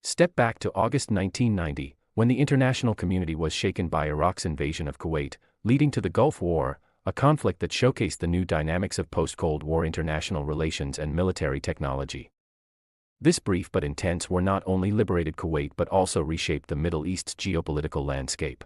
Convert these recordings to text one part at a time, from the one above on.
Step back to August 1990, when the international community was shaken by Iraq's invasion of Kuwait, leading to the Gulf War, a conflict that showcased the new dynamics of post-Cold War international relations and military technology. This brief but intense war not only liberated Kuwait but also reshaped the Middle East's geopolitical landscape.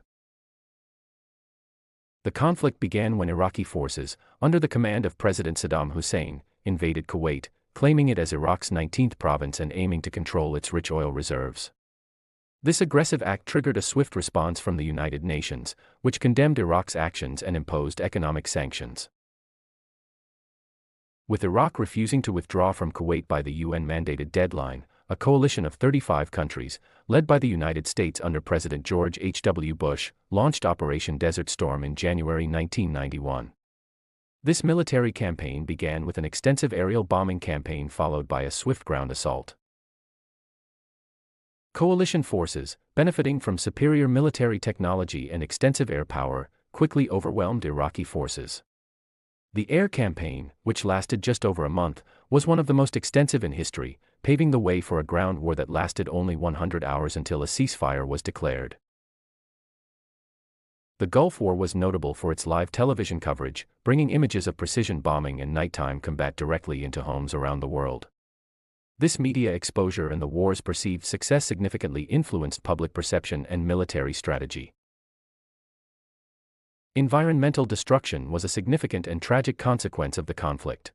The conflict began when Iraqi forces, under the command of President Saddam Hussein, invaded Kuwait, claiming it as Iraq's 19th province and aiming to control its rich oil reserves. This aggressive act triggered a swift response from the United Nations, which condemned Iraq's actions and imposed economic sanctions. With Iraq refusing to withdraw from Kuwait by the UN-mandated deadline, a coalition of 35 countries, led by the United States under President George H.W. Bush, launched Operation Desert Storm in January 1991. This military campaign began with an extensive aerial bombing campaign followed by a swift ground assault. Coalition forces, benefiting from superior military technology and extensive air power, quickly overwhelmed Iraqi forces. The air campaign, which lasted just over a month, was one of the most extensive in history, paving the way for a ground war that lasted only 100 hours until a ceasefire was declared. The Gulf War was notable for its live television coverage, bringing images of precision bombing and nighttime combat directly into homes around the world. This media exposure and the war's perceived success significantly influenced public perception and military strategy. Environmental destruction was a significant and tragic consequence of the conflict.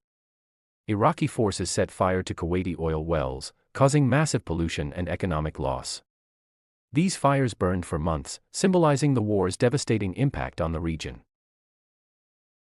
Iraqi forces set fire to Kuwaiti oil wells, causing massive pollution and economic loss. These fires burned for months, symbolizing the war's devastating impact on the region.